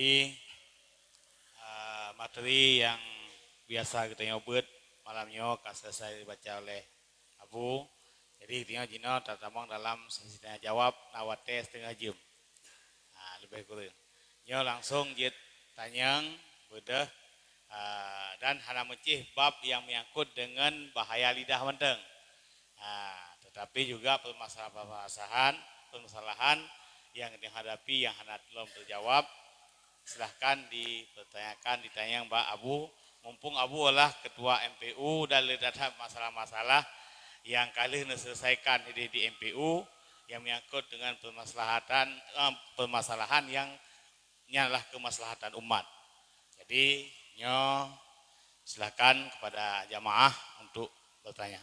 Jadi materi yang biasa kita nyobot malamnya akan selesai dibaca oleh Abu. Jadi tinggal Jino tertamang dalam sesi tanya jawab nawate setengah jam. Nah, lebih kurang. Nyo langsung jit tanyang bedah dan hana mencih bab yang menyangkut dengan bahaya lidah menteng. Tetapi juga permasalahan yang dihadapi yang hana belum terjawab. Silahkan dipertanyakan, ditanya Mbak Abu. Mumpung Abu adalah ketua MPU dan ada masalah-masalah yang kali diselesaikan di MPU yang menyangkut dengan permasalahan yang adalah kemaslahatan umat. Jadi, silakan kepada jamaah untuk bertanya.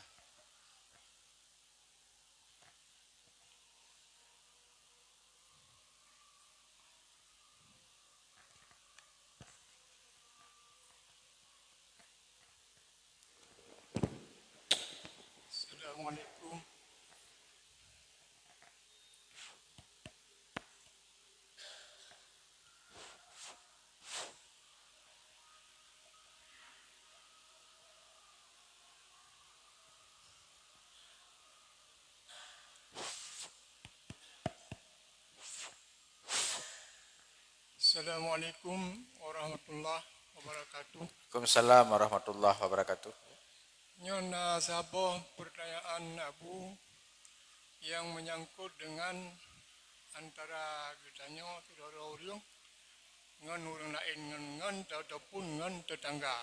Assalamualaikum. Assalamualaikum warahmatullahi wabarakatuh. Waalaikumsalam warahmatullahi wabarakatuh. Nyona sabah pertanyaan Abu yang menyangkut dengan antara kitanya saudara orang dengan orang lain dengan ataupun dengan tetangga.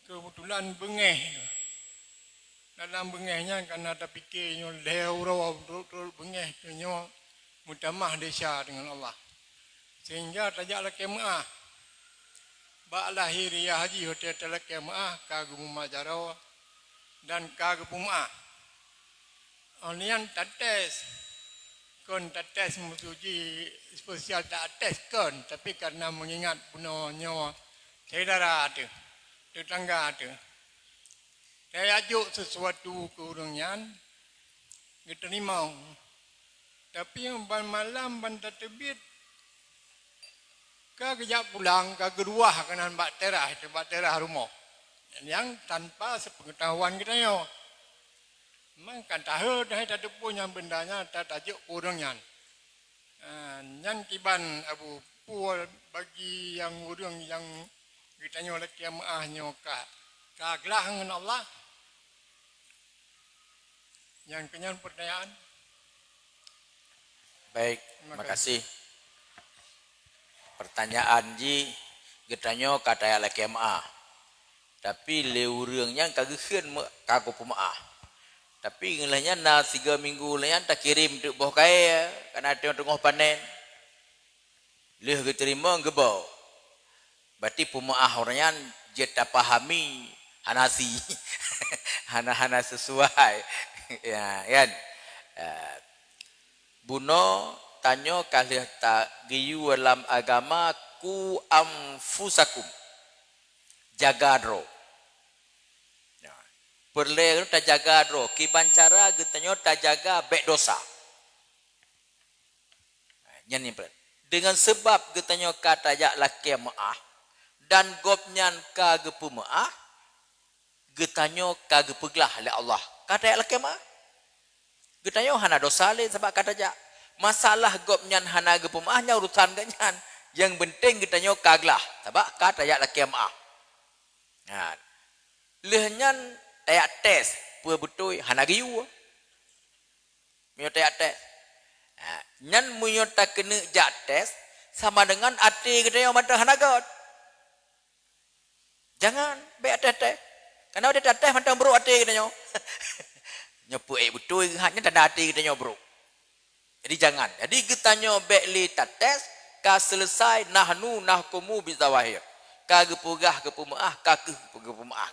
Kebetulan bengeh. Dalam bengehnya karena ada fikirnya lewraw betul bengeh punya mutamah desa dengan Allah. Sehingga tajaklah kemaah. Ba lahiriah haji hotel telak kemaah kagum majaraw dan kagum pumah. Onian tates kon tates mutuji spesial tates kon tapi karena mengingat punanya saudara tu tetangga tu. Saya ajuk sesuatu ke orangnya kita terima. Tapi yang malam bantar terbit kejap pulang ke geruah kanan bakterah rumah yang tanpa sepengetahuan kita yo. Memang kan tahu dah tak punya bendanya tak tajuk orangnya. Yang kiban Abu Pual bagi yang orang yang kita nyo lek kiamaahnya kaglah dengan Allah. Yang kenyan pertanyaan. Baik, terima kasih. Pertanyaan ji getanyo kata ya kemaah. Tapi leurangnya kageukeun kagu pemaah. Tapi ngelahnya na 3 minggu layan tak kirim tu boh kae kana tengah panen. Leh diterima gebau. Berarti pemaah orangnya je tak pahami hanasi. Hana sesuai. Ya, kan. Buno tanyo kalih tak giyu dalam agama ku amfusakum jagadro. Perle ta jagadro kiban cara getanyo ta jaga bek dosa. Nyen dengan sebab getanyo kata jak laki maah dan gopnyan ka gepu maah getanyo ka gepeglah oleh Allah. Kata jak laki maah getanyo hana dosa le sebab kata jak masalah gopnyan hana gepemaahnya urusan ganyan. Yang penting kita nyo kaglah. Sebab kata ya laki maah. Nah, lehnya tayak tes pue betul hana giu. Mio tayak tes. Nyan munyo tak kena jak tes sama dengan ati kita nyo mata hana god. Jangan be tes. Karena ada tes mata bro ati kita nyo. Nyopu betul hanya tanda ati kita nyo bro. Jadi jangan. Jadi kita nyobek li tates ka selesai nahnu nahkumu bizawahir. Ka gepugah gepemaah ka gepemaah.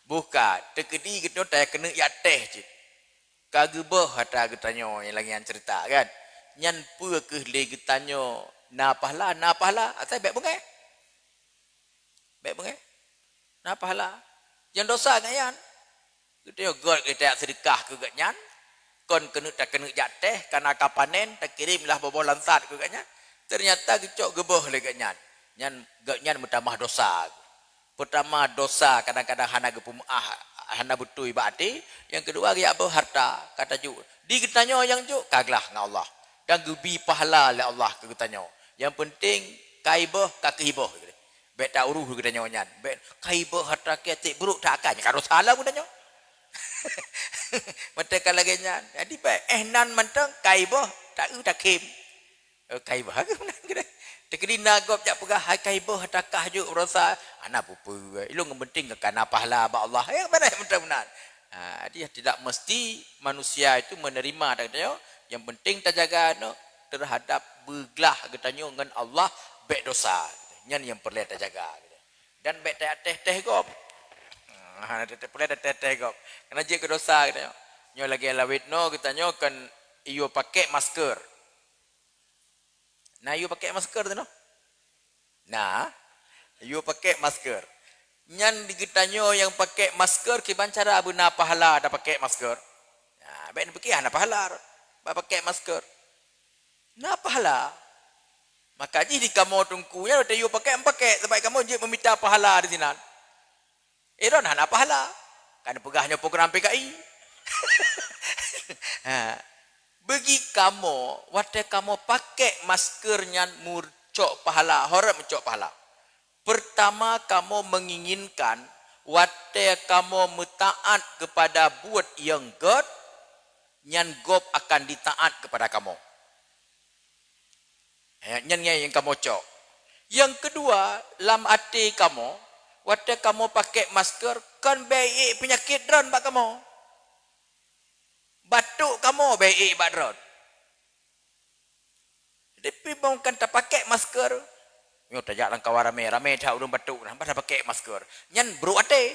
Bukan tekedi kita tak kena ya teh je. Ka gebah hata kita yang lagi yang cerita kan. Nyan pu ke li kita na pahala asal bek bengeh. Bek bengeh. Na pahala. Yang dosa kan. Kita god kita sedekah ke ganyan. Kon kena tak kena jateh karena kapanen tak kirimlah bobol lansat ke katnya Ternyata gecok geboh lagi nyan. Nyan bertambah dosa. Pertama dosa kadang-kadang hana gepumah hana butui bati. Yang kedua dia apa harta kata ju. Di getanyo yang ju kaglah dengan Allah. Dan gebi pahala oleh Allah ke getanyo. Yang penting kaibah kakiboh. Baik tak uruh getanyo nyan. Baik kaibah harta ketik buruk tak akan. Kalau salah getanyo. Mereka lagi nyan. Jadi baik nan mentang kaibah tak kim. Kaibah ke mana kita? Tekedi nagop jak pegah hai kaibah takah je rasa ana pupu. Ilo ngepenting ke kana pahala ba Allah. Yang mana benar-benar. Dia tidak mesti manusia itu menerima katanya. Yang penting terjaga no terhadap beglah katanya dengan Allah baik dosa. Nyan yang perlu terjaga. Dan baik teh gop. Perlu teh gop. Kena je ke dosa katanya. Nyo lagi lawit no katanya kan iyo pakai masker. Nah, you pakai masker tu no. Nah, you pakai masker. Nyan digetanyo yang pakai masker kiban cara abuna pahala ada pakai masker. Nah, baik pergi ana pahala. Ba pakai masker. Nah pahala. Maka ji di kamu tungkunya you pakai sebab kamu je meminta pahala di sini. Iron ana pahala. Kan pegahnya program PKI. Bagi kamu, waktu kamu pakai maskernya murcok pahala, hormat mencok pahala. Pertama kamu menginginkan waktu kamu mentaat kepada buat yang God, nyan God akan ditaat kepada kamu. Nyan yang kamu cok. Yang kedua, dalam hati kamu, waktu kamu pakai masker, kan baik penyakit dron bak kamu. Batuk kamu baik badron. Tapi mungkin tak pakai masker. Yo tajak lang kawan rame dah urang batuk nah pada pakai masker. Nyan bro ate.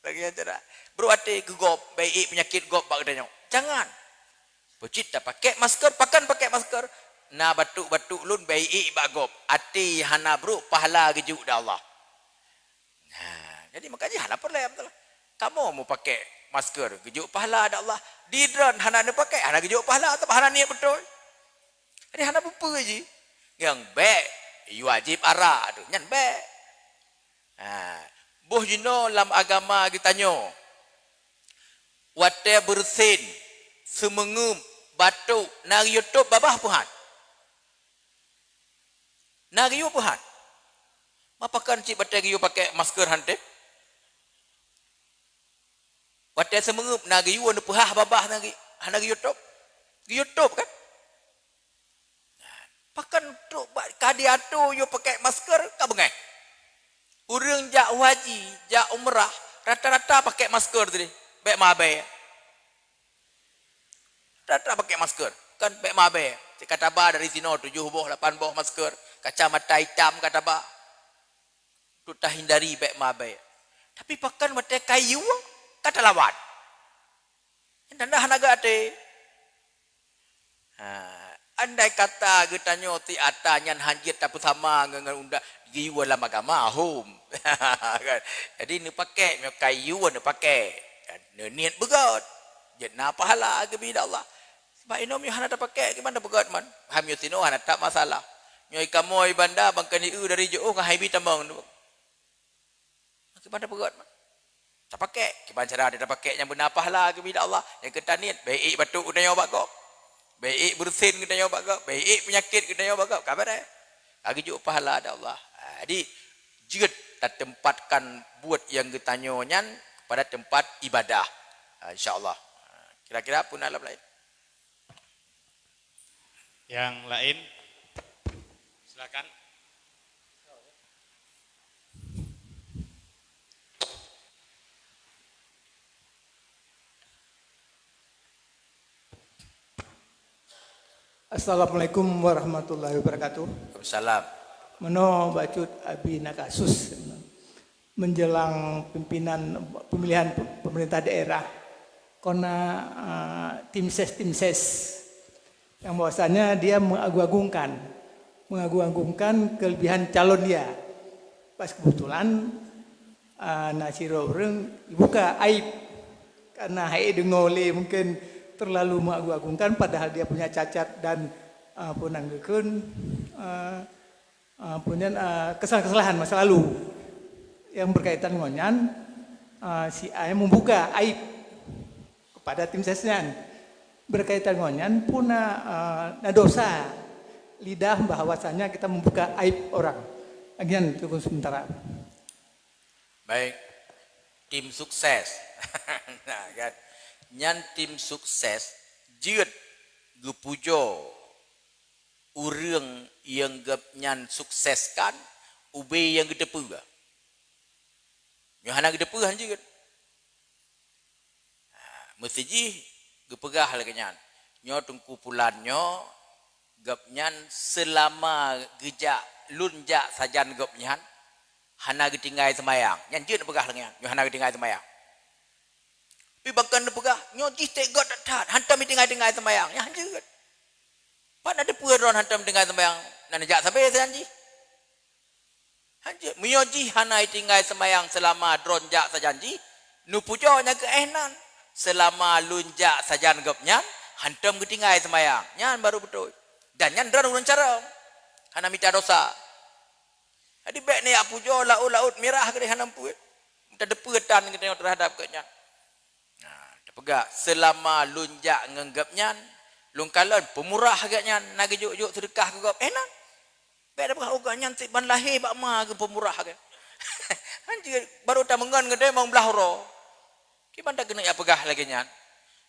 Lagi aja dah. Bro ate gegop baik penyakit gop bak katanya. Jangan. Pocit tak pakai masker, pakai masker. Na batuk-batuk lun baik bak gop. Ate hana bro pahala gejuk dah Allah. Nah, jadi makanya hana perlu betul. Kamu mau pakai masker, gejuk pahala ada Allah. Di drone hana nak pakai, hana gejuk pahala atau hana niat betul. Jadi hana apa je. Yang baik, wajib arah tu. Nyan baik. Boh jino dalam agama kita nyo. Wate bersin, semengum, batuk, nari YouTube babah puhan. Nari puhan. Mapakan cik batai giyo pakai masker hante? Wadah semengup nagi yu anu pehah babah nagi hanagi YouTube. YouTube kan? Pakan tu kadi atu you pakai masker ka bengai. Urang jak haji, jak umrah, rata-rata pakai masker tadi. Baik mabe. Rata pakai masker. Kan baik mabe. Kata ba dari sini 7 boh 8 boh masker, kacamata hitam kata ba. Tu tak hindari baik mabe. Tapi pakan mate kayu kata lawan. Tanda hanaga ate. Andai kata getanyo ti ata nyan hanjit tapi sama dengan unda giwa dalam agama hum. Jadi ni pakai kayu ni pakai. Ni niat begot. Jena pahala ke bida Allah. Sebab inom yo hana pakai ke mana begot man. Ham yo tino hana tak masalah. Nyoi kamoy banda bangkani dari jauh ka haibi tambang. Ke mana begot man. Tak pakai. Kiban cara dia tak pakai yang benar pahala ke bila Allah. Yang kita niat. Baik batuk kena nyawa bakok. Baik bersin kena nyawa bakok. Baik penyakit kena nyawa bakok. Kabar eh? Lagi juga pahala ada Allah. Jadi, jika kita tempatkan buat yang kita nyonya pada tempat ibadah. InsyaAllah. Kira-kira pun alam lain. Yang lain, silakan. Assalamualaikum warahmatullahi wabarakatuh. Waalaikumsalam. Meno bacut abi nakasus menjelang pemilihan pemerintah daerah. Karena tim ses yang bahwasannya dia mengagung-agungkan kelebihan calon dia. Pas kebetulan nasiro orang buka aib karena hai dengole mungkin terlalu mengagung-agungkan padahal dia punya cacat dan pun anggekeun punya kesalahan-kesalahan masa lalu yang berkaitan ngonyan si A membuka aib kepada tim sesnya berkaitan ngonyan puna dosa lidah bahwasanya kita membuka aib orang. Agian tunggu sementara. Baik, tim sukses. Nah, kan. Nyan tim sukses jeut gepujo urang yang gep nyan sukseskan ube yang gedepu ga. Nyohana gedepu han jeut. Mesti ji gepegah lagi nyan. Nyo tungku pulannya gep nyan selama gejak lunjak sajan gep nyan hana getinggai semayang. Nyan jeut pegah lagi nyan. Nyohana getinggai semayang. Pi bahkan pegah nyo ji tek got tat hantam tinggai-tinggai semayang. Ya jeut. Pan ada puron hantam tinggai semayang. Nan jak sampai sanji. Hanji miyoji hana tinggai semayang selama dron jak sajanji. Nu pujo nya ke ehnan. Selama lunjak sajan gep nyan hantam getinggai semayang. Nyan baru betul. Dan nyan dron urun cara. Hana mita dosa. Jadi baik ni aku pujo laut merah ke hanam puit. Minta depetan kita terhadap ke nyan. Pegak selama lunjak ngenggap nyan lungkalan pemurah agak nyan nak juk sedekah ke gop enak baik dah pegak agak nyan si ban lahir bak ma ke pemurah agak anjir baru tak mengan gede mau belah ro gimana kena ya pegah lagi nyan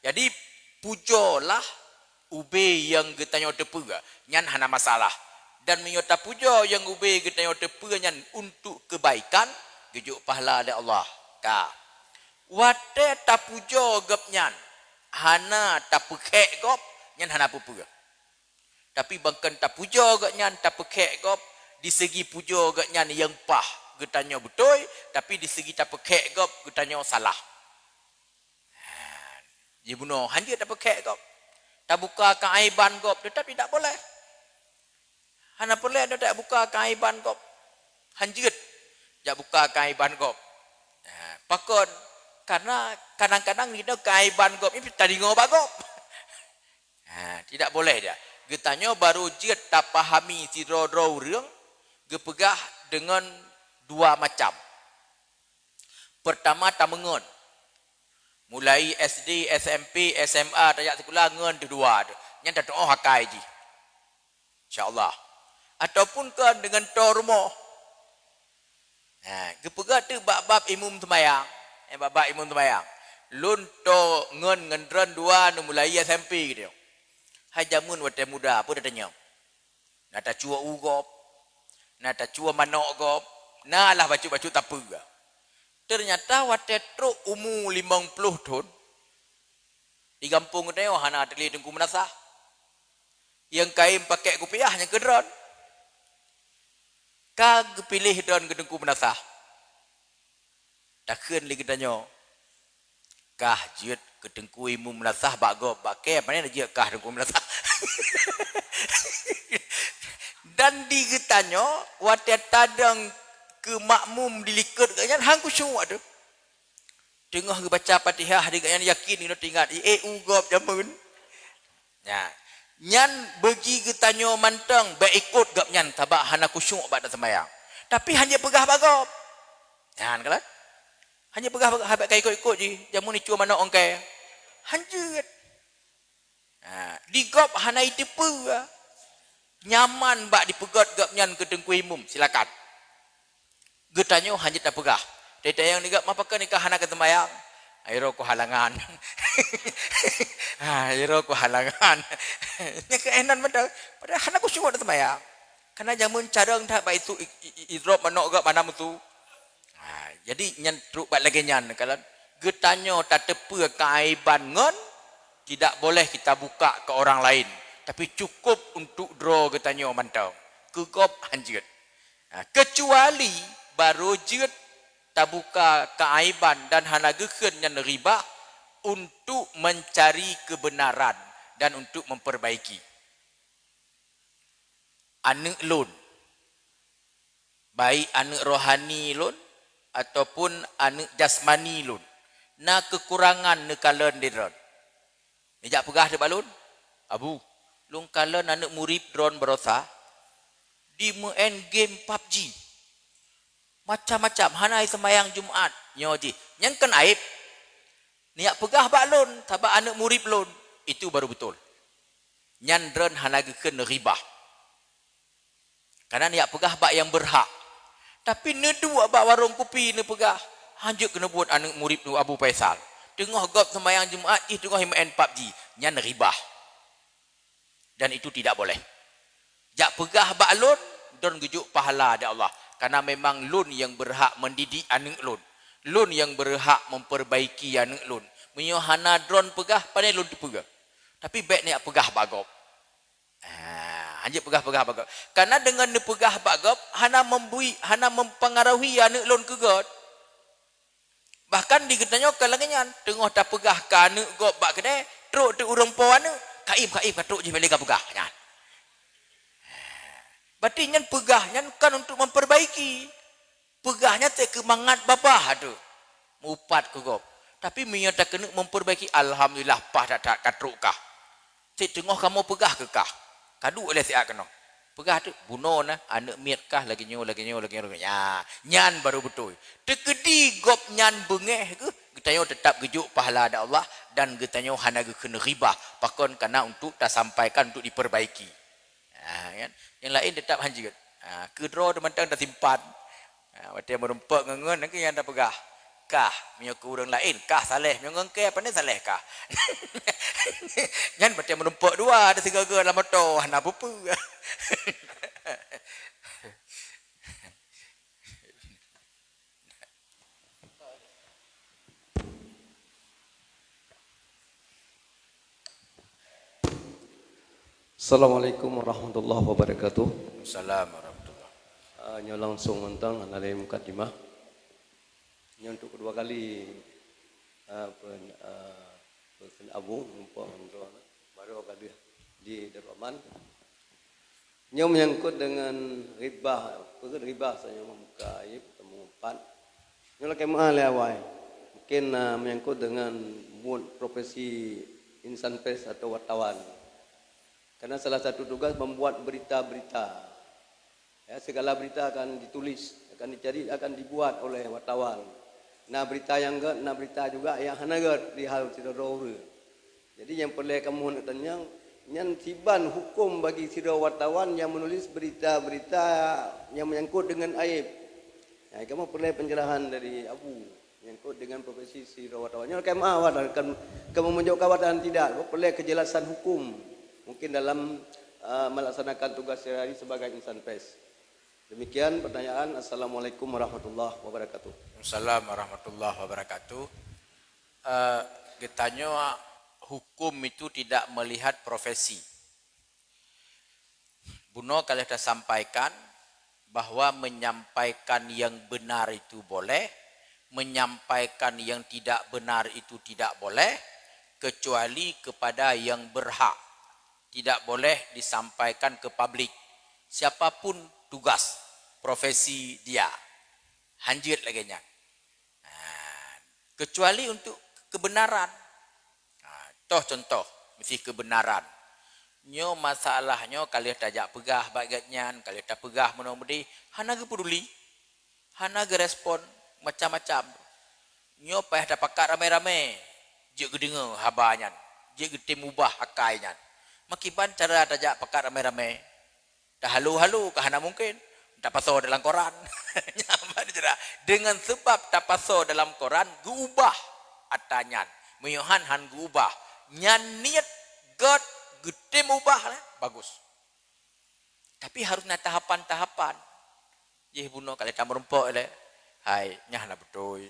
jadi pujolah ube yang getanyo depu nyan hana masalah dan menyota pujo yang ube getanyo depu nyan untuk kebaikan gejuk pahala dari Allah ka wate tapujo gep nyan hana tapukek gop nyan hana pupu tapi bangkan tapujo gep nyan tapukek gop di segi pujo gep nyan yang pah getanyo betul tapi di segi tapukek gop getanyo salah dia bunuh hanjir tapukek gop tabuka keaiban gop tetapi tidak boleh hana boleh tak buka keaiban gop hanjir jak buka keaiban gop pakon karena kadang-kadang kita keaiban gop ini tadi ngobak gop. Tidak boleh dia. Getanyo baru jet tak pahami si ro-ro urang gepegah dengan dua macam. Pertama tamengon. Mulai SD, SMP, SMA, tajak sekolah ngen dua. Yang tak doa hakai ji. Insya-Allah. Ataupun kan dengan to rumah. Gepegah tu bab-bab imum semayang. Baba imun temayang. Lun to ngendran dua nu mulai SMP gitu. Hajamun wate muda apa datanya. Nata cua ugop. Nata cua manok gop. Nalah baju-baju tapu. Ternyata wate truk umur 50 tahun. Di kampung dia hana ateli dengku menasah. Yang kain pakai kupiah hanya kedron. Kag pilih don ke dengku menasah. Takkan lagi tanya. Kah jiut kedengku imu menasah bak gop bak ke mana nak jiut kah dengku menasah. Dan digetanya watet tadang ke makmum dilikut katnya hang kusyuk tu. Tengah ke baca Fatihah dengan yakin kita tinggal gop jamun. Ya. Nyan bagi getanyo mantang baik ikut gap nyan tabak hana kusyuk bak sembahyang. Tapi hanya pegah bak gop. Jangan kalah. Hanya pegah habis kai ikut je. Jamu ni cuma mana ongkai. Hanjut. Di gop hana itepu. Nyaman bak dipegot gap nyan ke dengku imum. Silakan. Getanyo hanya tak pegah. Dia yang ni gap mapakan nikah hana ke tembayang. Airo ku halangan. Airo ku halangan. Ni keenan betul. Padahal hana ku syukur tembayang. Karena jamun carang tak baik itu idrop manok gap mana mutu. Jadi nyan truk bat lagi nyan kalau getanyo tak tepu keaiban ngon tidak boleh kita buka ke orang lain tapi cukup untuk draw getanyo mantau kegop hanjut kecuali baru jut tak buka keaiban dan hana geken nyan riba untuk mencari kebenaran dan untuk memperbaiki anak lun baik anak rohani lun ataupun anak jasmani lun. Na kekurangan nekalan diron. Nijak pegah de balun. Abu, Lung kala anak murid drone berosa di main game PUBG. Macam-macam hanai semayang Jumaat nyoji. Yang kan aib. Niat pegah bak lon, tabak anak murid lon. Itu baru betul. Nyan drone hanagekeun ribah. Karena niat pegah bak yang berhak. Tapi nedu bak warung kopi ne pegah. Hanjuk kena buat anak murid nu Abu Faisal. Tengah gop semayang Jumaat, tengah main PUBG. Nyan ribah. Dan itu tidak boleh. Jak pegah bak lun, don gejuk pahala dari Allah. Karena memang lun yang berhak mendidik anak lun. Lun yang berhak memperbaiki anak lun. Menyohana drone pegah, pandai lun pegah. Tapi baik ni pegah bak gop. Hanjuk pegah-pegah bak gop. Karena dengan ni pegah bak gop, hana mempengaruhi anak lun ke god. Bahkan diketanya kalangan tengah tak pegah ke anak gop bak kedai, teruk tu urang puan ni, kaib katruk je balik pegah nyan. Berarti nyan pegah nyan kan untuk memperbaiki. Pegahnya tak kemangat bapa tu. Mupat ke gop. Tapi menyata kena memperbaiki, alhamdulillah pah tak katruk kah. Cik tengah kamu pegah ke kah? Kadu oleh siak kena. Pegah tu bunuh nah anak miat kah lagi nyo. Ya, nyan baru betul. Tekedi gop nyan bengeh ke, getanyo tetap gejuk pahala ada Allah dan getanyo hana kena ribah. Pakon karena untuk tak sampaikan untuk diperbaiki. Kan? Yang lain tetap hanjut. Kedro teman-teman dah simpan. Waktu merempak ngengen nanti yang dah pegah. Kah menyok orang lain kah saleh menyok ke apa ni saleh kah. Nyan berarti merempak dua ada segala dalam motor nak apa. Assalamualaikum warahmatullahi wabarakatuh. Assalamualaikum warahmatullahi. Nyo langsung mentang analai mukadimah. Nyo untuk kedua kali pen abu numpang baru kali di Darul. Nyo menyangkut dengan riba, riba saya membuka aib temu empat. Nyo lagi mahal awal. Mungkin menyangkut dengan profesi insan pers atau wartawan. Karena salah satu tugas membuat berita-berita. Ya, segala berita akan ditulis, akan dicari, akan dibuat oleh wartawan. Nah berita yang enggak, nah berita juga yang hanagat di hal sidorore. Jadi yang perlu kamu nak tanya, yang tiban hukum bagi sidor wartawan yang menulis berita-berita yang menyangkut dengan aib. Nah, kamu perlu pencerahan dari Abu menyangkut dengan profesi sidor wartawan. Yang kamu akan kamu menjawab kawasan tidak, kamu perlu kejelasan hukum. Mungkin dalam melaksanakan tugas sehari sebagai insan pers. Demikian pertanyaan. Assalamualaikum warahmatullahi wabarakatuh. Assalamualaikum warahmatullahi wabarakatuh. Getanya hukum itu tidak melihat profesi. Buno kalau kita sampaikan bahwa menyampaikan yang benar itu boleh, menyampaikan yang tidak benar itu tidak boleh, kecuali kepada yang berhak. Tidak boleh disampaikan ke publik. Siapapun tugas, profesi dia. Hanjit lagi nya. Kecuali untuk kebenaran. Contoh, mesti kebenaran. Nyo masalahnya kalau tajak pegah bagatnya, kalau tak pegah menomodi, hana ge peduli. Hana ge respon macam-macam. Nyo payah tak pakat ramai-ramai. Je ge dengar habanya. Je ge tim ubah akainya. Makiban cara tajak pakat ramai-ramai. Dah halu-halu ke hana mungkin. Tak pasal dalam koran. Dengan sebab tak pasal dalam koran, geubah atanyan. Meyohan han geubah. Nyan niat God gede ubah lah. Bagus. Tapi harus na tahapan-tahapan. Jih buno kalau tak merempok le. Hai, nyah na betul.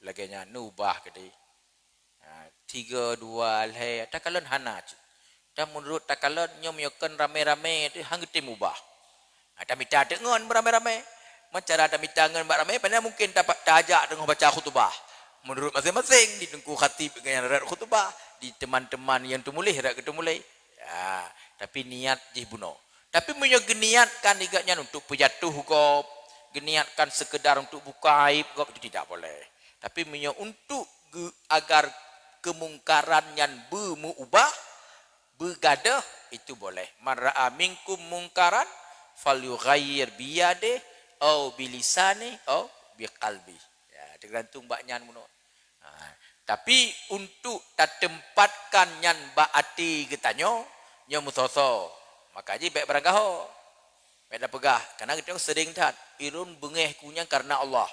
Lagi nya nubah kedi. 3 2 le. Takalon hana. Dan menurut takalon nyo meyokan rame-rame tu hang gede ubah. Ada minta dengan beramai-ramai. Macam ada minta dengan beramai, padahal mungkin dapat tajak dengan baca khutbah. Menurut masing-masing, di tengku khatib dengan rat khutbah, di teman-teman yang tu mulai, rat kita mulai. Ya, tapi niat je buno. Tapi punya geniatkan igaknya untuk pejatuh kau, geniatkan sekedar untuk buka aib kau itu tidak boleh. Tapi punya untuk agar kemungkaran yang berubah, bergadah, itu boleh. Man ra'a minkum mungkaran falyughayyir biyadihi au bilisani au biqalbi. Ya, tergantung baknyan muno. Tapi untuk tak tempatkan nyan ba ati getanyo nyo musoso. Maka ji baik beranggaho. Baik dah pegah. Karena kita sering tat irun bengeh kunyang karena Allah.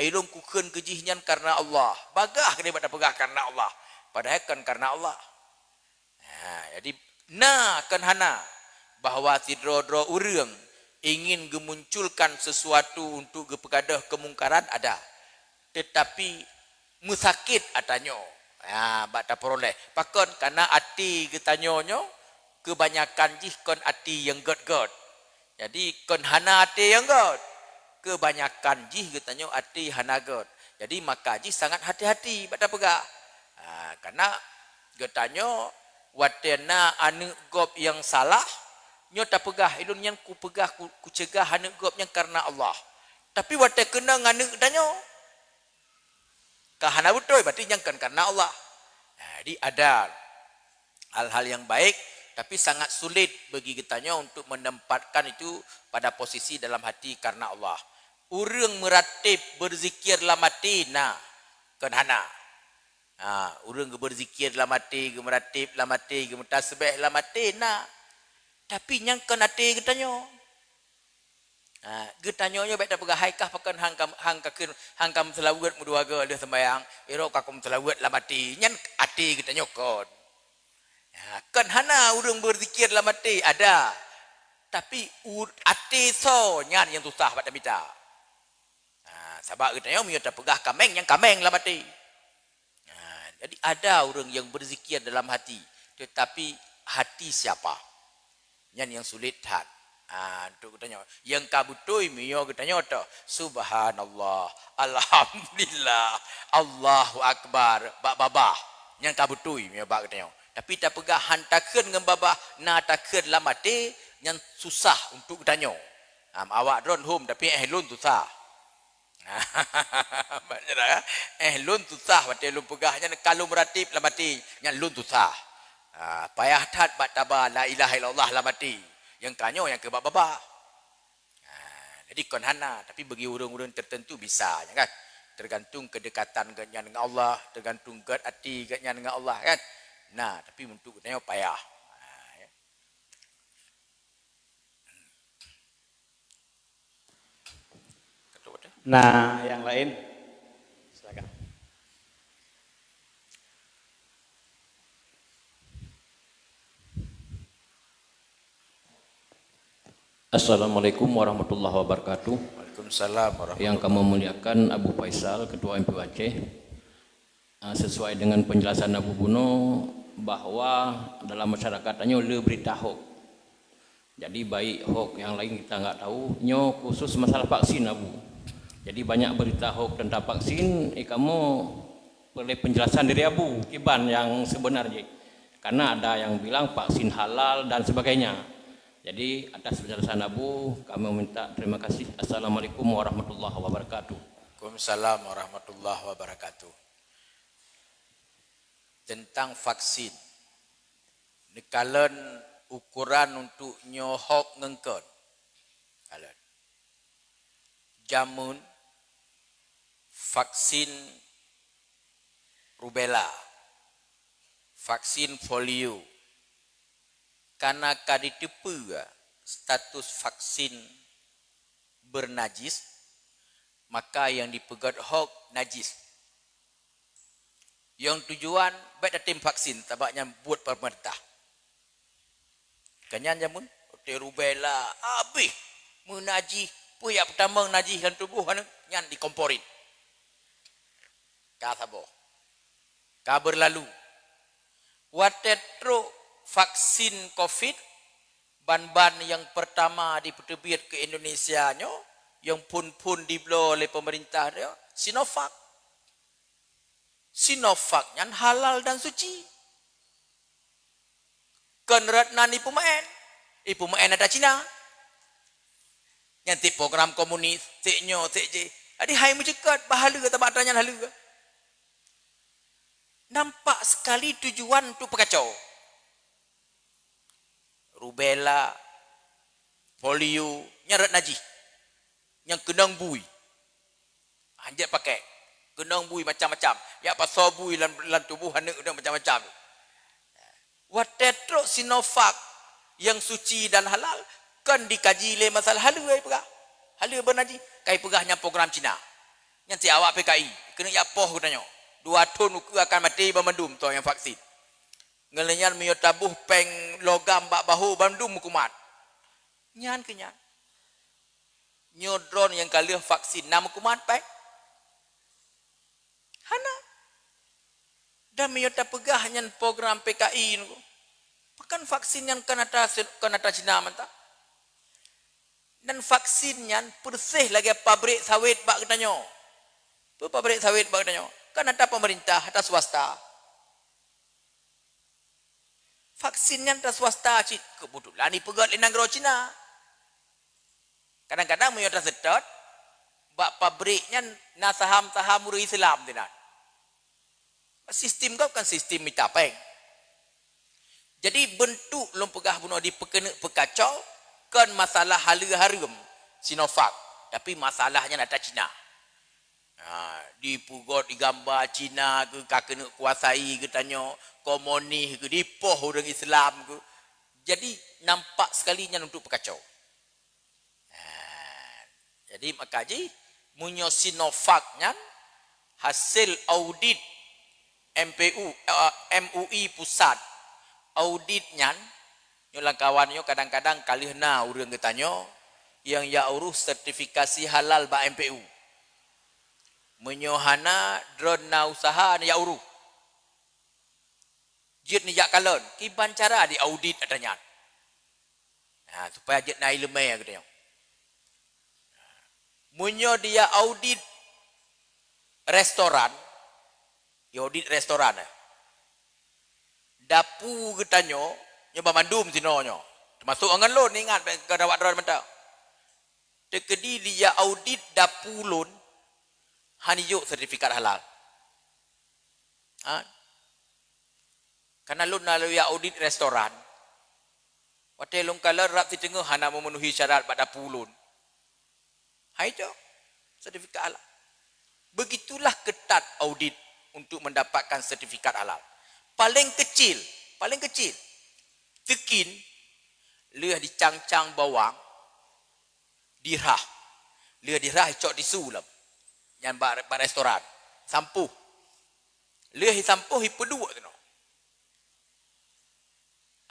Irun kukeun kejihnya karena Allah. Bagah kena dak pegah karena Allah. Padahal kan karena Allah. Jadi kan hana bahawa tidro-dro urang ingin gemunculkan sesuatu untuk gepekadah kemungkaran ada. Tetapi musakit atanyo. Bak tak peroleh. Pakon karena ati getanyonyo kebanyakan jih kon ati yang god-god. Jadi kon hana ati yang god. Kebanyakan jih getanyo ati hana god. Jadi maka jih sangat hati-hati bak tak pegah. Karena getanyo watena anu gob yang salah nyo tak pegah ilun yang ku pegah ku cegah anu gob yang karena Allah. Tapi wate kena nganu getanyo kahana betul berarti yang karena Allah. Jadi ada hal-hal yang baik tapi sangat sulit bagi kitanya untuk menempatkan itu pada posisi dalam hati karena Allah. Urang meratib berzikir dalam hati kan hana. Urang berzikir dalam hati, meratib dalam hati, mutasbih dalam hati tapi yang kan hati kitanya. Getanyo baik dah pegah haikah pakan hang kam selawat muduaga dia sembayang iro kakum selawat la mati nyan ati getanyo kon. Kan hana urang berzikir la mati ada. Tapi ati so nyan yang susah pada mita. Sebab getanyo mio tak pegah kameng yang kameng la mati. Jadi ada orang yang berzikir dalam hati tetapi hati siapa? Nyan yang sulit hat. Untuk katanya yang kabutui mio katanya to subhanallah alhamdulillah Allahu akbar bak babah yang kabutui mio bak katanya tapi tak pegah hantakeun dengan babah na takeun lamate yang susah untuk katanya awak drone home tapi lun susah maknanya lun susah mate lun pegahnya kalau meratib lamati yang lun susah payah tat bak tabah la ilaha illallah lamati yang kanyo yang ke baba. Jadi kon hana tapi bagi orang-orang tertentu bisa kan. Tergantung kedekatan ganya dengan Allah, tergantung gad hati ganya dengan Allah kan. Tapi untuk katanya payah. Yang lain silakan. Assalamualaikum warahmatullahi wabarakatuh. Waalaikumsalam warahmatullahi. Yang kami muliakan Abu Faisal, Ketua MPU Aceh. Sesuai dengan penjelasan Abu Buno bahwa dalam masyarakatnya le berita hoax. Jadi baik hoax yang lain kita enggak tahu, nyo khusus masalah vaksin Abu. Jadi banyak berita hoax tentang vaksin, kamu perlu penjelasan dari Abu Kiban yang sebenarnya. Karena ada yang bilang vaksin halal dan sebagainya. Jadi atas penjelasan Abu kami meminta terima kasih. Assalamualaikum warahmatullahi wabarakatuh. Waalaikumsalam warahmatullahi wabarakatuh. Tentang vaksin. Nekalan ukuran untuk nyohok ngengkon. Kalen. Jamun vaksin rubella. Vaksin polio. Karena kaditepu status vaksin bernajis, maka yang dipegat hok najis. Yang tujuan baik tim vaksin tabaknya buat pemerintah. Kanyan jamun rubella habis menajis, puyak pertama najis dan tubuh nyan dikomporin. Ka sabo. Ka berlalu. Watetro vaksin COVID ban-ban yang pertama diterbit ke Indonesia yang pun diblo oleh pemerintah dia Sinovac. Sinovac yang halal dan suci. Kenratnan ipu main ada Cina. Yang program komunis teknyo tekje. Adi hai mencekat bahalu kata batanya halu. Nampak sekali tujuan untuk pekacau. rubella, polio, nyarat najis. Yang kenang bui. Anjat pakai. Kenang bui macam-macam. Ya pasal bui dalam tubuh anak dan macam-macam. Watetrok Sinovac yang suci dan halal kan dikaji le masalah halu ai pegah. Halu bernaji kai pegahnya program Cina. Yang si awak PKI kena ya poh katanya. 2 tahun ku akan mati bamandum tu yang vaksin. Ngelenyan mio tabuh peng logam bak bahu bandum kumat. Nyan kenyan. Nyodron yang kali vaksin nama kumat peng. Hana. Dan miyota pegah nyan program PKI nu. Pakan vaksin yang kanata Cina mantap. Dan vaksin nyan bersih lagi pabrik sawit bak katanya. Pabrik sawit bak katanya. Kanata pemerintah atau swasta. Vaksin nyan atau swasta cik kebetulan ni pegat di negara Cina. Kadang-kadang miyota sedot bak pabriknya na saham-saham murah Islam tidak. Sistem kau kan sistem mitapeng. Jadi bentuk lom pegah bunuh di pekacau kan masalah harum Sinovac. Tapi masalahnya ada Cina. Dipugot digambar Cina ke kena kuasai ke tanya komunis ke dipoh orang Islam ke. Jadi nampak sekalinya untuk pekacau. Jadi makaji munyo Sinovacnya hasil audit MUI pusat auditnya nyolang kawannya kadang-kadang kalihna urang getanyo yang ya urus sertifikasi halal ba MPU menyohana drone na usaha ya urus jit ni jak kalon kiban cara di audit adanya supaya jit na ilmu ya getanyo munyo dia audit restoran audit restoran dapu getanyo nyoba mandum sinonyo termasuk angan lon ingat ke dawat dron mentau tekedi dia audit dapu lon haniyo sertifikat halal karena lon lalu ya audit restoran wate long kalar rap ti tengah hana memenuhi syarat pada dapu lon hai jo sertifikat halal begitulah ketat audit untuk mendapatkan sertifikat halal. Paling kecil, tekin, leh dicang-cang bawang, dirah, cok disulam, yang bar restoran, sampuh, leh sampuh hipedua tu no.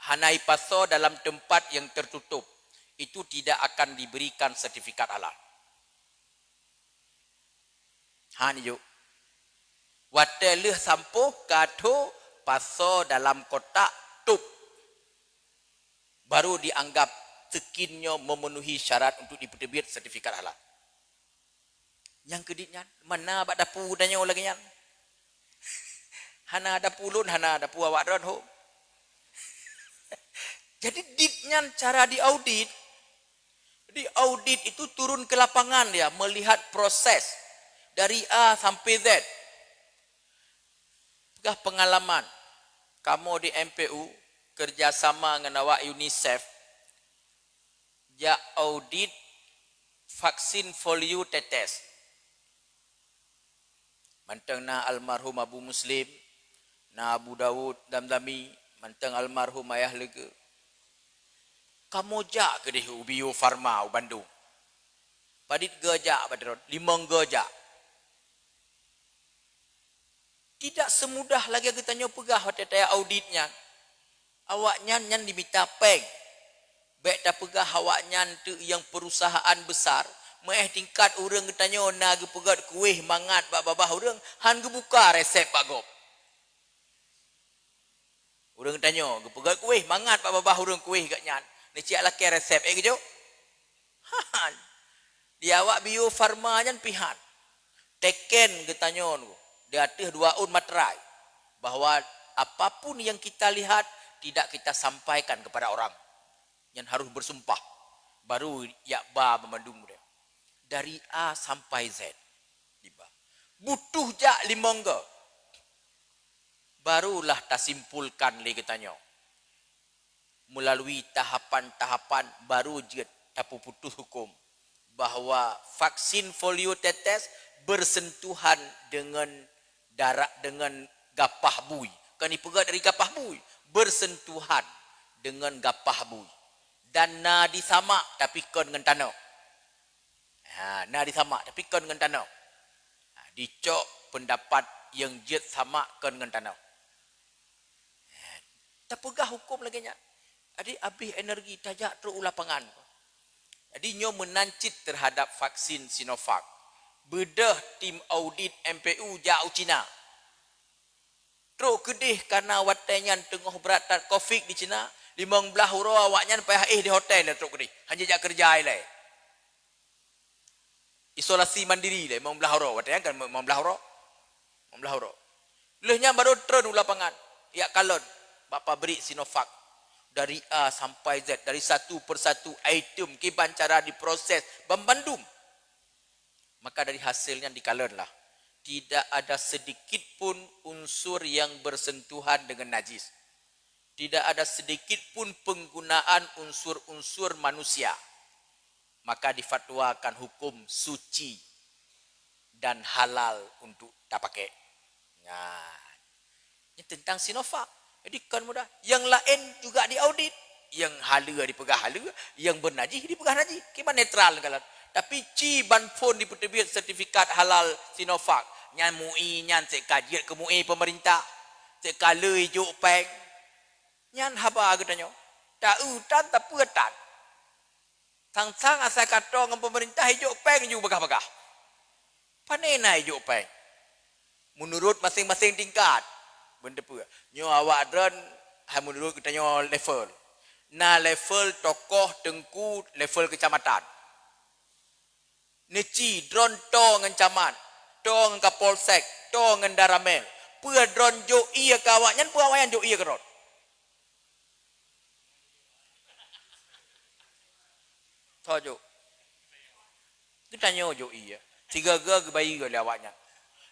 Hanai paso dalam tempat yang tertutup, itu tidak akan diberikan sertifikat halal. Hani yuk. Watelih sampuh kado paso dalam kotak tup. Baru dianggap tekinnya memenuhi syarat untuk diterbit sertifikat halal. Yang keditnya, mana abak dapu danyo lagi yang? Hana dapu lun, hana dapu awak dron ho. Jadi ditnya cara diaudit. Di audit itu turun ke lapangan dia, melihat proses dari A sampai Z. Pengalaman kamu di MPU kerjasama dengan awak UNICEF ya audit vaksin polio tetes manteng na almarhum Abu Muslim na Abu Dawud Damdami manteng almarhum ayah lega kamu jak ke deh Bio Farma Bandung padit gejak badron 5 gejak. Tidak semudah lagi kita pegah hotel auditnya. Awaknya nyan diminta peng. Baik dah pegah awaknya tu yang perusahaan besar. Meh tingkat orang kita na pegat kuih mangat bak babah orang han buka resep bak gop. Orang tanya, pegat kuih mangat bak babah orang kuih kat nyan. Ni cik laki resep kejo. Han. Dia awak Bio Farma nyan pihan. Teken kita tu. Di atas 2 un materai bahwa apapun yang kita lihat tidak kita sampaikan kepada orang yang harus bersumpah baru yakba memandung dia dari A sampai Z butuh jak 5 ga barulah tak simpulkan lagi tanya melalui tahapan-tahapan baru je dapat putus hukum bahawa vaksin polio tetes bersentuhan dengan darah dengan gapah bui. Kan dipegat dari gapah bui, bersentuhan dengan gapah bui. Dan nadi sama tapi kon dengan tanah. Nadi sama tapi kon dengan tanah. Dicok pendapat yang jet sama kon dengan tanah. Tak pegah hukum lagi nya. Jadi habis energi tajak terus lapangan. Jadi nyo menancit terhadap vaksin Sinovac. Bedah tim audit MPU jauh Cina. Terus kedih karena watannya tengah berat COVID di Cina. 15 huro awaknya payah di hotel dah terus kedih. Hanya jak kerja lai. Isolasi mandiri lai 15 huro watannya kan 15 huro. 15 huro. Lehnya baru turun lapangan. Ya kalon Bapak beri Sinovac dari A sampai Z, dari satu persatu item kiban cara diproses Bandung. Maka dari hasilnya dikalenlah tidak ada sedikit pun unsur yang bersentuhan dengan najis. Tidak ada sedikit pun penggunaan unsur-unsur manusia. Maka difatwakan hukum suci dan halal untuk dipakai. Nah, ini tentang Sinovac. Jadi kan mudah. Yang lain juga diaudit. Yang hala dipegang hala. Yang bernajis dipegang najis. Kira netral kalau. Tapi ban pun diperbit sertifikat halal Sinovac. Nyan MUI, nyan cek kajian ke MUI pemerintah. Cek kala hijau peng. Nyan haba katanya. Tak utan tak puatan. Sang-sang asal kata dengan pemerintah hijau peng juga begah-begah. Panena hijau peng. Menurut masing-masing tingkat. Benda pun. Nyo awak dron, menurut kita nyo level. Na level tokoh tengku level kecamatan. Neci dron to dengan camat. To dengan kapolsek. To dengan daramel. Pua dron jo iya ke awaknya. Pua awaknya jo iya ke dron. Tahu jo. Kita nyo jo iya. Tiga ke bayi ke awaknya.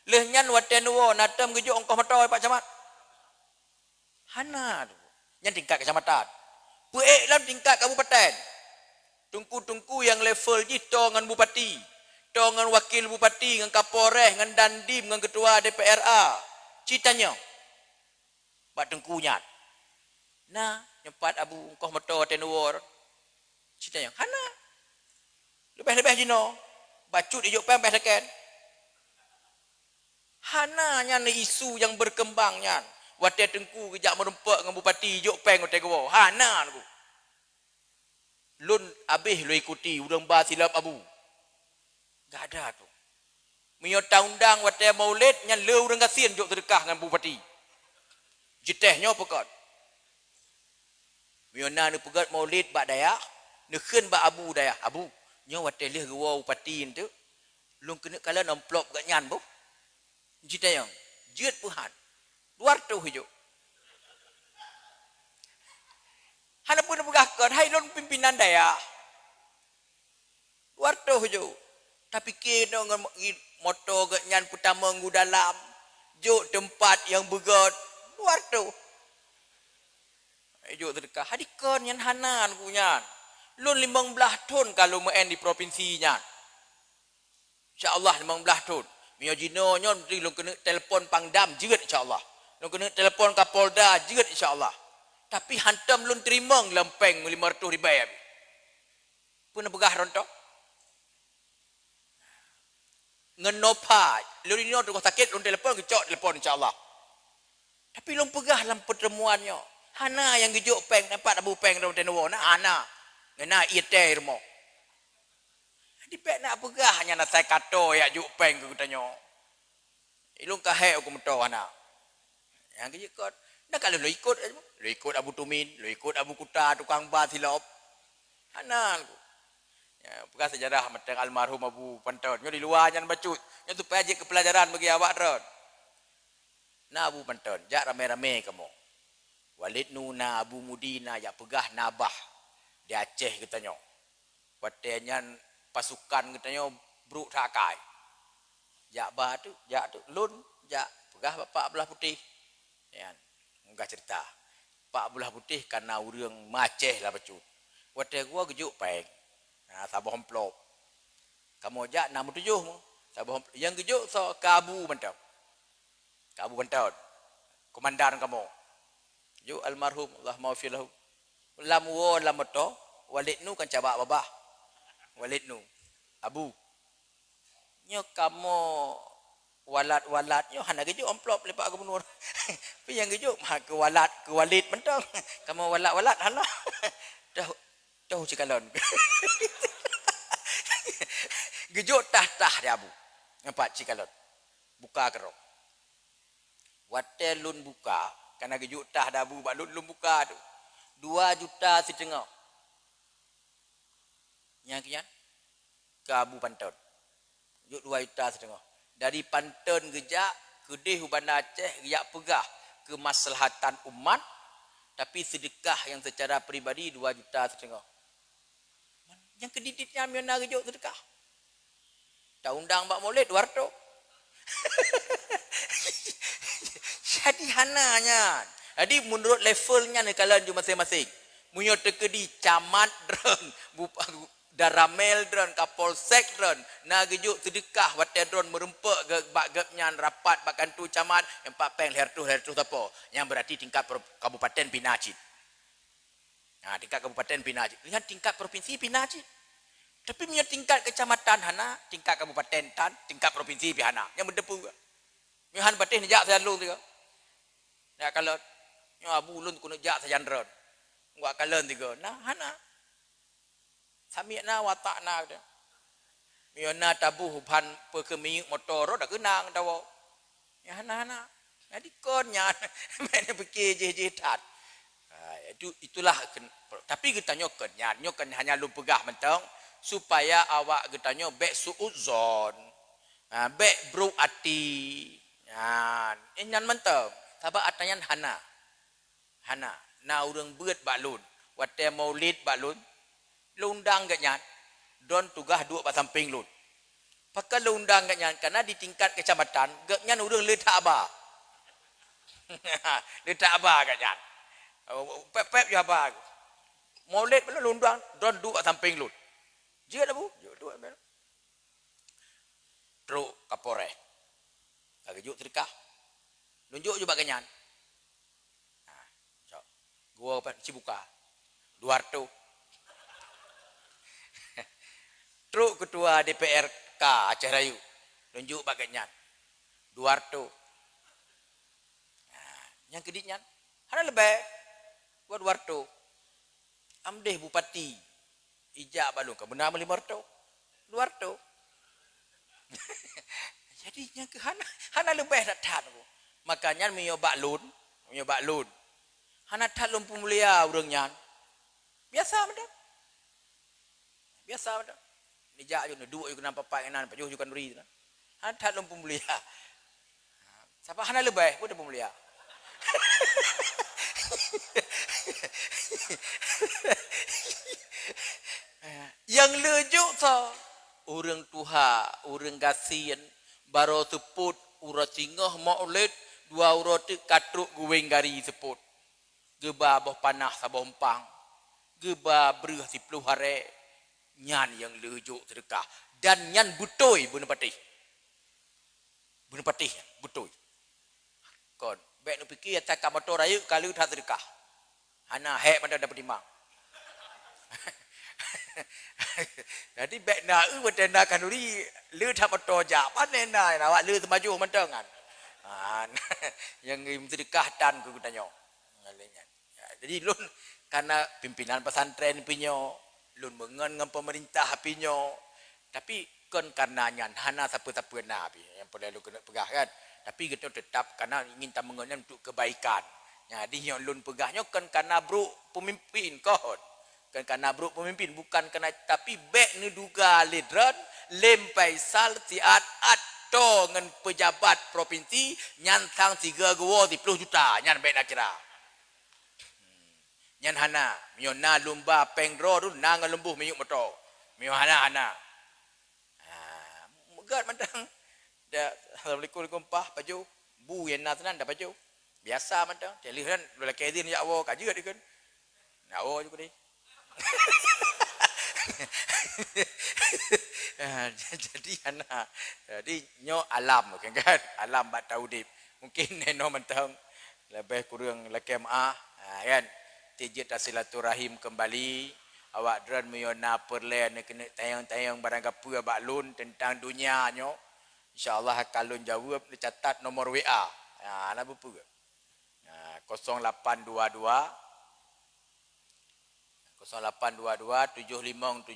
Lehnyan watan wo natam gejo ongkoh matoy Pak Camat. Hana tu. Yang tingkat kecamatan. Puek dalam tingkat kabupaten. Tungku-tungku yang level ji to dengan bupati. To dengan wakil bupati, dengan kapolres, dengan dandim, dengan ketua DPRA. Citanya. Bak tengkunya. Nah, nyempat abu ongkoh matoy tenuor. Citanya. Hana. Lebih-lebih jino. Bacut ijuk pempeh seken. Hananya ni isu yang berkembangnya. Watai tengku kejak merempak dengan bupati jok peng watai gua. Hana aku. Lun habis lu ikuti udang ba silap abu. Gak ada tu. Menyota undang watai maulid nya le urang kasien jok sedekah dengan bupati. Jetehnya pekat. Menyona ni pegat maulid bak dayak, nekhen bak abu dayak. Abu, nya watai leh gua bupati tu. Lun kena kala amplop gak nyan bu. Cita yang jet puhan. Luar tu hijau. Hana pun bergakkan. Hai lon pimpinan daya. Luar tu hijau. Tapi kena dengan motor nyan pertama ngu dalam. Juk tempat yang begat. Luar tu. Juk terdekat. Hadikan yang hanan kunyan. Lon 15 ton kalau main di provinsinya. InsyaAllah 15 ton. Mio jino nyon lo kena telefon pangdam jeut insyaallah. Lo kena telefon Kapolda jeut insyaallah. Tapi hantam lun terima lempeng 500 ribu. Pun begah rontok. Ngenopa, lo ini rumah sakit lun telefon kecok telefon insyaallah. Tapi lun pegah dalam pertemuannya. Hana yang gejuk peng nampak abu peng dalam tenuwo na hana. Ngena iete rumah. Dipek nak pegah hanya nak saya kata ya juk peng ke katanya. Ilung kahek aku mento ana. Yang kejikot. Dah kalau lo ikut Abu Tumin, lo ikut Abu Kuta tukang bah silop. Ana aku. Ya, pegah sejarah matang almarhum Abu Panton. Nyo di luar jangan bacut. Nyo tu pajak ke pelajaran bagi awak ron. Na Abu Panton, jak rame-rame kamu. Walid Nuna Abu Mudina ya pegah nabah di Aceh katanya. Watenyan pasukan katanya bruk takai. Jak batu, jak tu lun, jak pegah bapak belah putih. Ya, enggak cerita. Pak belah putih karena urang maceh lah becut. Wate gua gejuk peng. Nah, sabah homplop. Kamu ajak 67 mu. Sabah yang gejuk so kabu mentau. Kabu mentau. Komandan kamu. Juk almarhum Allah maafir lahu. Lam wo lam beto walid nu kan cabak babah. Walid nu. Abu. Nyo kamu walat nyo hana gejuk amplop lepak gubernur. Tapi yang gejuk mah ke walid mentang. Kamu walat halah. Dah cikalon. Gejuk tah dia abu. Nampak cikalon. Buka kerok. Wate lun buka. Karena gejuk tah dah abu bak lun buka tu. 2,5 juta. Yang kian ke Abu Pantun. Juk 2,5 juta. Dari Pantun gejak ke Deh Bandar Aceh riak pegah kemaslahatan umat tapi sedekah yang secara peribadi 2,5 juta. Yang kediditnya miona gejuk sedekah. Tak undang Mbak Maulid warto. Jadi hananya. Jadi menurut levelnya ni kalau masing-masing. Munyo tekedi camat dron, daramel dron, kapolsek dron, na gejuk sedekah wate dron merempak gagapnya rapat bahkan tu camat yang pak peng leher tu apa. Yang berarti tingkat kabupaten Pinacit. Nah, tingkat kabupaten Pinacit. Lihat tingkat provinsi Pinacit. Tapi punya tingkat kecamatan hana, tingkat kabupaten tan, tingkat provinsi hana. Yang berdepu. Mihan batih nejak saya lu tu. Ya kalau nyo abu ulun kuno jak sajandron. Ngwa kalen tiga. Nah hana. Sami'na wa ta'na dia. Miona tabuh ban pekemi motor dah kenang dawo. Ya hana. Jadi konnya mana fikir je tat. Itulah tapi kita nyokan hanya lu pegah mentong supaya awak kita bek suudzon. Bek bro ati. Nyan mentong. Sabak atanyan hana. Na urang beut balun. Wate maulid balun. Lundang gak nyan. Don tugah dua pak samping lun. Pakai lundang gak nyan. Karena di tingkat kecamatan. Gak nyan urang letak abah. Letak abah gak nyan. Pep ya abah. Maulid balun lundang. Don dua samping lun. Jika dah bu. Dua bel. Truk kapore. Lagi juk sedekah. Nunjuk juga gak nyan. Gua Cibuka. Duarto. Truk ketua DPRK Aceh Rayu. Tunjuk bagainya. Duarto. Yang kediknya. Hana lebih. Buat Duarto. Amdeh Bupati. Ijak balung. Kebenar Melimarto. Duarto. Jadi yang ke Hana lebih datang. Makanya Mio Baklun. Hana tak lumpu mulia urangnya. Biasa benda. Nijak juga dua juga nampak pakenan, pajuh juga nuri. Hana tak lumpu mulia. Siapa hana lebih pun lumpu mulia. Yang lejuk so urang tuha, urang gasian, baro seput, urang cingah maulid, 2 urang katruk guweng gari seput. Geba boh panah sabah umpang. Geba berah 10 hari. Nyan yang lejuk sedekah. Dan nyan butoi bunuh patih. Butoi. Kon, baik nu fikir tak motor ayu kalau tak sedekah. Hana hek mana dapat timang. Jadi baik nak berdana kanuri le tak motor jak panen nak awak le semaju mendengan. Yang sedekah tan ku tanya. Jadi lun karena pimpinan pesantren pinyo, lun mengen dengan pemerintah pinyo. Tapi kan karena nyan hana siapa-siapa nabi yang perlu kena pegah kan. Tapi kita tetap karena ingin tak mengen untuk kebaikan. Jadi yang lun pegahnya kan karena bro pemimpin kon. Kan karena bro pemimpin bukan karena tapi bek ni duga lidran lempai sal siat atau dengan pejabat provinsi nyantang 3 gua 10 juta nyan bek nak kira. Nyan hana, miona lumba pengro tu nang lembuh miyuk motor. Mio hana. Megat mandang. Dah Assalamualaikum pah baju. Bu yang nak tenan dah baju. Biasa macam telefon lelaki izin ya Allah kaji dia kan. Ya Allah juga dia. Jadi anak jadi nyo alam kan alam bat taudip mungkin neno mentang lebih kurang lekema kan tijit silaturahim kembali awak dran meyona perlen kena tayang-tayang barang apa abak lun tentang dunia nyo insyaallah kalun jawab dicatat nomor WA ana bupu 0822 7575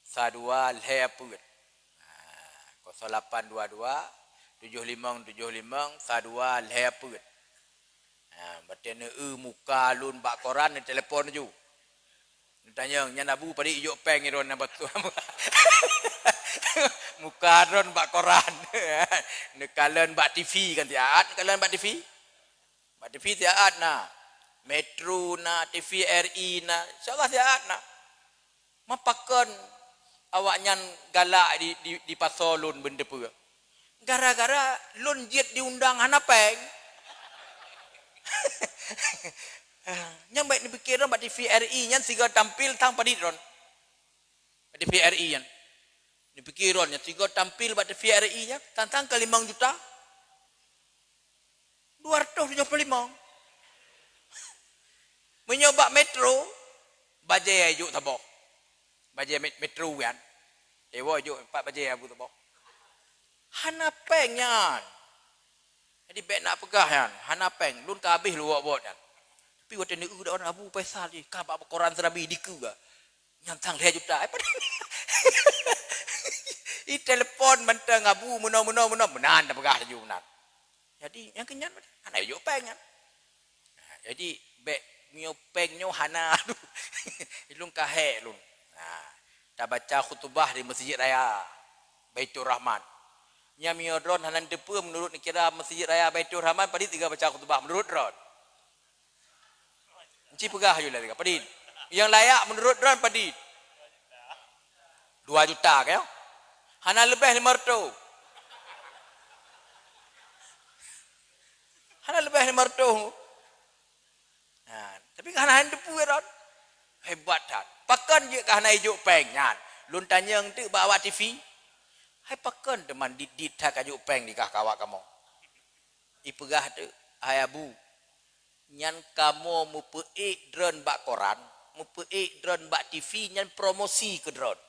sadua leput 0822 7575 sadua leput berarti muka lun bak koran ni telefon ju tanya nya nabu padi ijo peng iron nambat muka ron bak koran nekalen bak TV kan tiat kalen bak TV tiat na Metro na TV RI na insyaallah tiat na mapakan awak nyan galak di pasolun benda pura gara-gara lun jet diundang hana peng yang baik dipikiran bat TV RI nyan siga tampil tang padit ron TV RI nyan dipikiran nyan siga tampil bat TV RI nya tantang ke 5 juta 275 menyoba Metro bajai ajuk tabok bajai Metro kan dewa ajuk 4 bajai abu tabok hana peng nyan jadi baik nak pegah kan hana peng lun ka habis lu buat kan tapi waktu ni udah orang Abu Faisal ni kabak koran serabi diku ga nyantang 2 juta apa i telefon mentang Abu menon menan dah pegah ju menan jadi yang kenyan hana ajuk peng kan jadi baik mio pengnyo hana ilung kahe lun ta baca khutbah di Masjid Raya Baitur Rahman nya mio dron hanan depe menurut ni kira Masjid Raya Baitur Rahman padi 3 baca khutbah menurut dron enci pegah ju lah padi yang layak menurut dron padi 2 juta kan hana lebih 500 hana lebih 500 tapi kan hanya depu kan hebat dah pakan je kan ijuk peng nyan lun tanya tu bawa TV hai pakan teman didit tak ijuk peng di kah kawak kamu ipegah tu hai Abu nyan kamu mupei drone bak koran mupei drone bak TV nyan promosi ke drone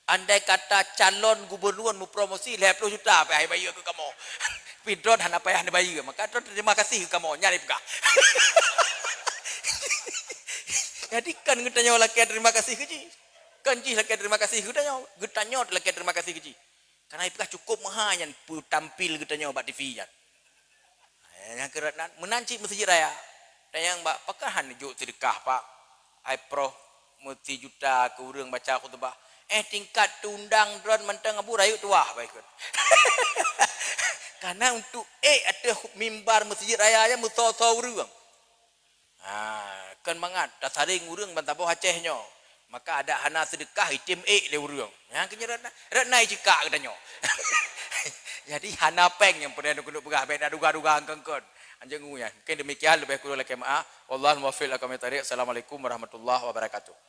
andai kata calon gubernur mu promosi 50 juta apa hai bayi ke kamu tapi drone hana payah ne bayi maka drone terima kasih ke kamu nyari pegah jadi kan getanya laki terima kasih keji kan ji laki terima kasih getanya laki terima kasih keji karena ipkah cukup maha yang tampil getanya bak TV jan yang kerana menanci Masjid Raya tayang bak pakahan juk sedekah pak ai pro mesti juta ke urang baca khutbah tingkat tundang drone mentang Abu rayu tuah baik karena untuk ada mimbar Masjid Raya yang muto-to urang kan mangat dah saring urang bantabo Acehnya maka ada hana sedekah itim le urang yang kenyeret renai cekak katanya jadi hana peng yang pernah duk pegah beda duga-duga angkengkon anjing nguyan mungkin demikian lebih kurang lagi maaf wallahu muwaffiq lakum assalamualaikum warahmatullahi wabarakatuh